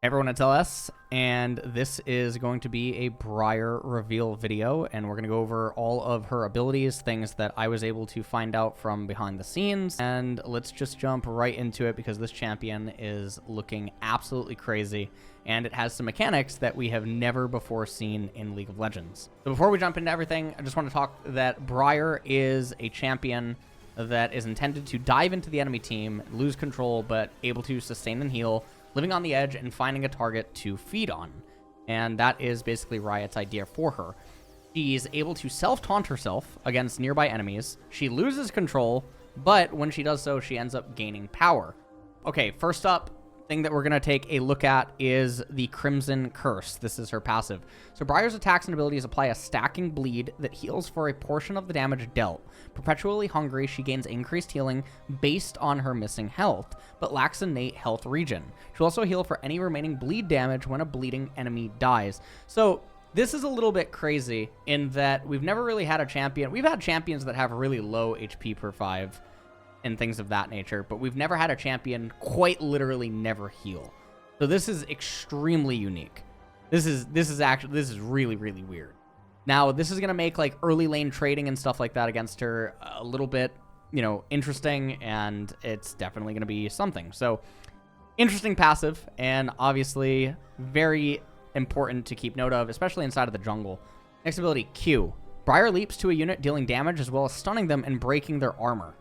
Everyone, it's LS, and this is going to be a Briar reveal video, and we're going to go over all of her abilities, things that I was able to find out from behind the scenes, and let's just jump right into it because this champion is looking absolutely crazy, and it has some mechanics that we have never before seen in League of Legends. So before we jump into everything, I just want to talk that Briar is a champion that is intended to dive into the enemy team, lose control, but able to sustain and heal, living on the edge and finding a target to feed on. And that is basically Riot's idea for her. She's able to self-taunt herself against nearby enemies. She loses control, but when she does so, she ends up gaining power. Okay, first up, thing that we're going to take a look at is the Crimson Curse. This is her passive. So Briar's attacks and abilities apply a stacking bleed that heals for a portion of the damage dealt. Perpetually hungry, she gains increased healing based on her missing health, but lacks innate health regen. She'll also heal for any remaining bleed damage when a bleeding enemy dies. So this is a little bit crazy in that we've never really had a champion. We've had champions that have really low HP per 5 and things of that nature, but we've never had a champion quite literally never heal. So this is extremely unique. This is really, really weird. Now, this is going to make like early lane trading and stuff like that against her a little bit, interesting, and it's definitely going to be something. So interesting passive, and obviously very important to keep note of, especially inside of the jungle. Next ability, Q. Briar leaps to a unit, dealing damage as well as stunning them and breaking their armor.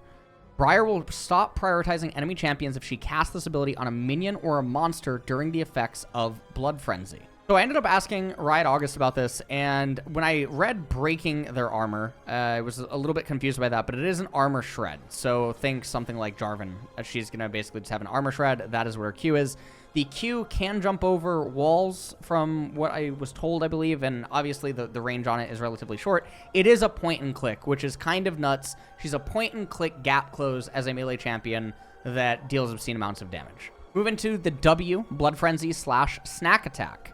Briar will stop prioritizing enemy champions if she casts this ability on a minion or a monster during the effects of Blood Frenzy. So I ended up asking Riot August about this, and when I read breaking their armor, I was a little bit confused by that, but it is an armor shred. So think something like Jarvan. She's going to basically just have an armor shred. That is where Q is. The Q can jump over walls from what I was told, I believe, and obviously the range on it is relatively short. It is a point and click, which is kind of nuts. She's a point and click gap close as a melee champion that deals obscene amounts of damage. Move into the W, Blood Frenzy / Snack Attack.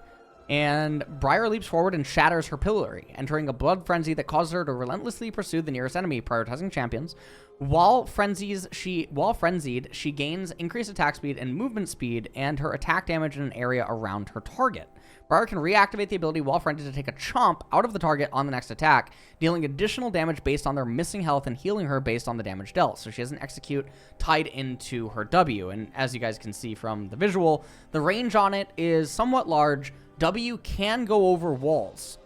And Briar leaps forward and shatters her pillory, entering a blood frenzy that causes her to relentlessly pursue the nearest enemy, prioritizing champions. While frenzied, she gains increased attack speed and movement speed, and her attack damage in an area around her target. Briar can reactivate the ability while frenzied to take a chomp out of the target on the next attack, dealing additional damage based on their missing health and healing her based on the damage dealt. So she has an execute tied into her W, and as you guys can see from the visual, the range on it is somewhat large. W can go over walls,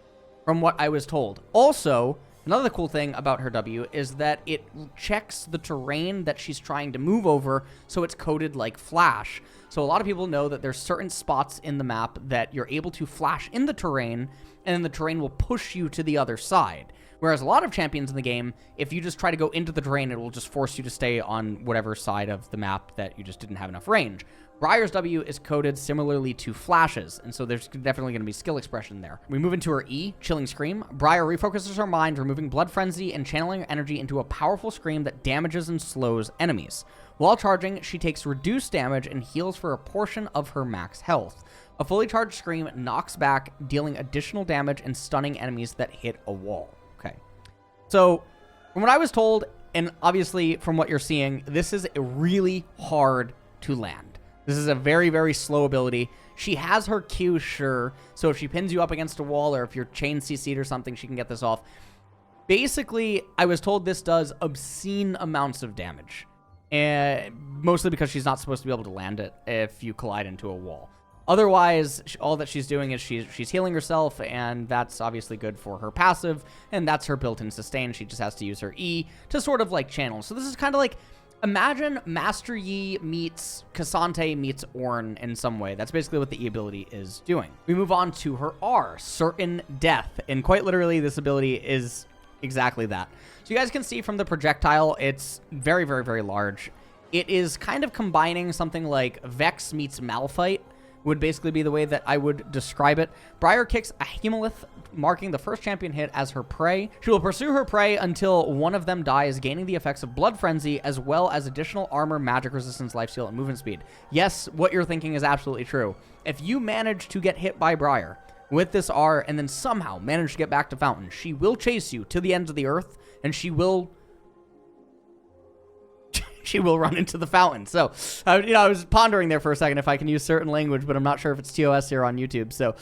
from what I was told. Also, another cool thing about her W is that it checks the terrain that she's trying to move over, so it's coded like Flash. So a lot of people know that there's certain spots in the map that you're able to flash in the terrain, and then the terrain will push you to the other side. Whereas a lot of champions in the game, if you just try to go into the terrain, it will just force you to stay on whatever side of the map that you just didn't have enough range. Briar's W is coded similarly to Flash's, and so there's definitely going to be skill expression there. We move into her E, Chilling Scream. Briar refocuses her mind, removing Blood Frenzy and channeling her energy into a powerful scream that damages and slows enemies. While charging, she takes reduced damage and heals for a portion of her max health. A fully charged scream knocks back, dealing additional damage and stunning enemies that hit a wall. Okay. So, from what I was told, and obviously from what you're seeing, this is really hard to land. This is a very, very slow ability. She has her Q, sure. So if she pins you up against a wall or if you're chain CC'd or something, she can get this off. Basically, I was told this does obscene amounts of damage. And mostly because she's not supposed to be able to land it if you collide into a wall. Otherwise, all that she's doing is she's healing herself, and that's obviously good for her passive, and that's her built-in sustain. She just has to use her E to sort of like channel. So this is kind of like, imagine Master Yi meets Cassante meets Ornn in some way. That's basically what the E ability is doing. We move on to her R, Certain Death, and quite literally this ability is exactly that. So you guys can see from the projectile, it's very, very, very large. It is kind of combining something like Vex meets Malphite, would basically be the way that I would describe it. Briar kicks a Hemolith, marking the first champion hit as her prey. She will pursue her prey until one of them dies, gaining the effects of Blood Frenzy, as well as additional armor, magic resistance, lifesteal, and movement speed. Yes, what you're thinking is absolutely true. If you manage to get hit by Briar with this R and then somehow manage to get back to Fountain, she will chase you to the ends of the earth, and she will she will run into the fountain. So, I was pondering there for a second if I can use certain language, but I'm not sure if it's TOS here on YouTube. So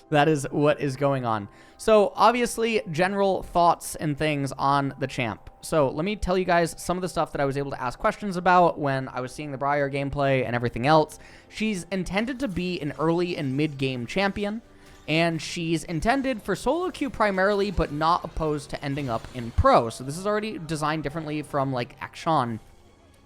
that is what is going on. So obviously, general thoughts and things on the champ. So let me tell you guys some of the stuff that I was able to ask questions about when I was seeing the Briar gameplay and everything else. She's intended to be an early and mid-game champion, and she's intended for solo queue primarily, but not opposed to ending up in pro. So this is already designed differently from like Akshan,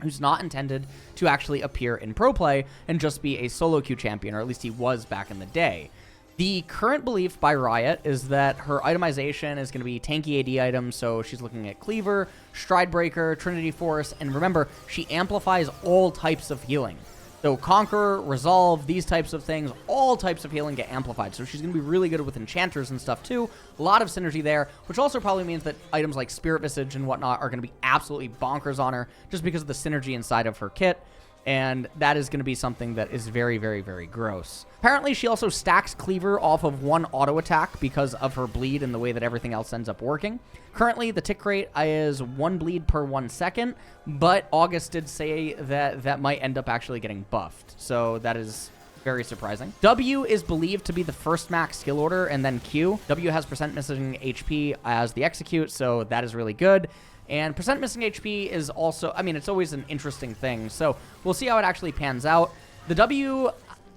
who's not intended to actually appear in pro play and just be a solo queue champion, or at least he was back in the day. The current belief by Riot is that her itemization is going to be tanky AD items, so she's looking at Cleaver, Stride Breaker, Trinity Force, and remember, she amplifies all types of healing. So Conqueror, Resolve, these types of things, all types of healing get amplified. So she's going to be really good with enchanters and stuff too. A lot of synergy there, which also probably means that items like Spirit Visage and whatnot are going to be absolutely bonkers on her just because of the synergy inside of her kit. And that is going to be something that is very, very, very gross. Apparently, she also stacks Cleaver off of one auto attack because of her bleed and the way that everything else ends up working. Currently, the tick rate is 1 bleed per 1 second, but August did say that that might end up actually getting buffed. So that is very surprising. W is believed to be the first max skill order, and then Q. W has percent missing HP as the execute, so that is really good. And percent missing HP is also, I mean, it's always an interesting thing. So we'll see how it actually pans out. The W,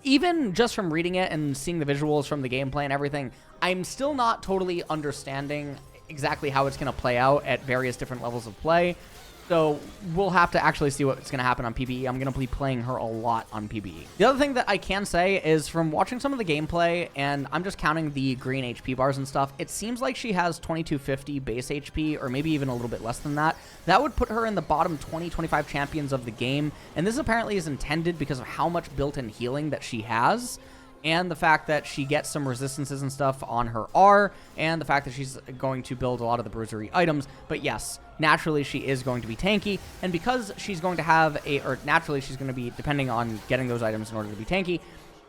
even just from reading it and seeing the visuals from the gameplay and everything, I'm still not totally understanding exactly how it's going to play out at various different levels of play. So we'll have to actually see what's going to happen on PvE. I'm going to be playing her a lot on PvE. The other thing that I can say is from watching some of the gameplay, and I'm just counting the green HP bars and stuff, it seems like she has 2250 base HP, or maybe even a little bit less than that. That would put her in the bottom 20-25 champions of the game, and this apparently is intended because of how much built-in healing that she has, and the fact that she gets some resistances and stuff on her R, and the fact that she's going to build a lot of the bruisery items. But yes, naturally she is going to be tanky, and because she's going to have naturally she's going to be depending on getting those items in order to be tanky,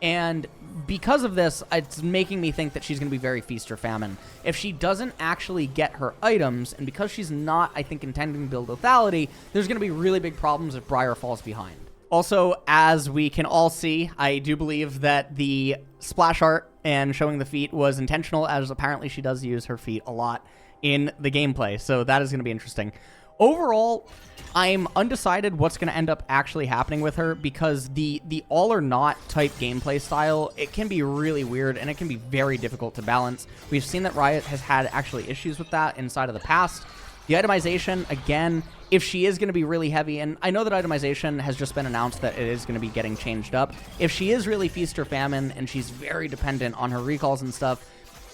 and because of this, it's making me think that she's going to be very feast or famine. If she doesn't actually get her items, and because she's not, I think, intending to build lethality, there's going to be really big problems if Briar falls behind. Also, as we can all see, I do believe that the splash art and showing the feet was intentional, as apparently she does use her feet a lot in the gameplay, so that is going to be interesting. Overall, I'm undecided what's going to end up actually happening with her, because the all or not type gameplay style, it can be really weird, and it can be very difficult to balance. We've seen that Riot has had actually issues with that inside of the past. The itemization, again, if she is going to be really heavy, and I know that itemization has just been announced that it is going to be getting changed up. If she is really feast or famine, and she's very dependent on her recalls and stuff,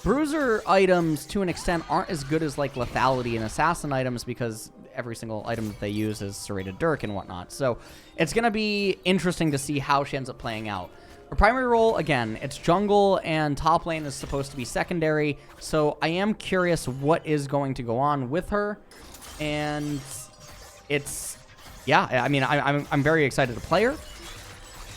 bruiser items, to an extent, aren't as good as, like, lethality and assassin items, because every single item that they use is serrated dirk and whatnot. So it's going to be interesting to see how she ends up playing out. Her primary role, again, it's jungle, and top lane is supposed to be secondary, so I am curious what is going to go on with her, and it's, yeah, I mean, I'm very excited to play her.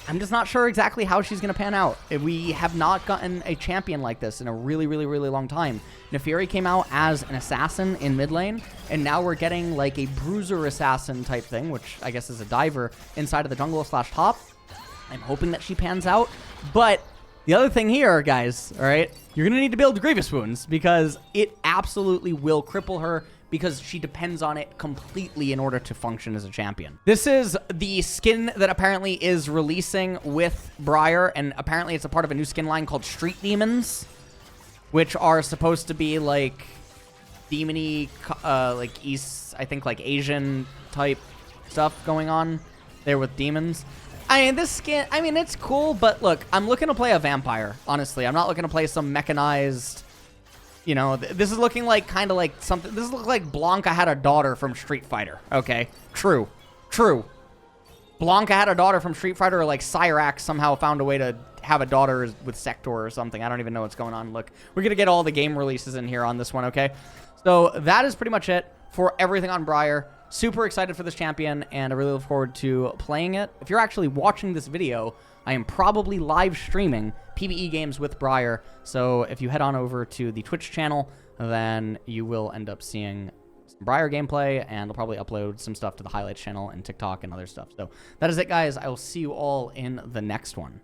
I'm just not sure exactly how she's going to pan out. We have not gotten a champion like this in a really, really, really long time. Neferi came out as an assassin in mid lane, and now we're getting like a bruiser assassin type thing, which I guess is a diver inside of the jungle / top. I'm hoping that she pans out, but the other thing here, guys, all right, you're going to need to build Grievous Wounds, because it absolutely will cripple her, because she depends on it completely in order to function as a champion. This is the skin that apparently is releasing with Briar, and apparently it's a part of a new skin line called Street Demons, which are supposed to be like demony, like East, I think like Asian type stuff going on there with demons. I mean, this skin, I mean, it's cool, but look, I'm looking to play a vampire, honestly. I'm not looking to play some mechanized, you know, this is looking like kind of like something, this looks like Blanca had a daughter from Street Fighter, okay? True. Blanca had a daughter from Street Fighter, or like Cyrax somehow found a way to have a daughter with Sector or something. I don't even know what's going on. Look, we're going to get all the game releases in here on this one, okay? So that is pretty much it for everything on Briar. Super excited for this champion, and I really look forward to playing it. If you're actually watching this video, I am probably live streaming PvE games with Briar, so if you head on over to the Twitch channel, then you will end up seeing some Briar gameplay, and I'll probably upload some stuff to the highlights channel and TikTok and other stuff. So that is it, guys. I will see you all in the next one.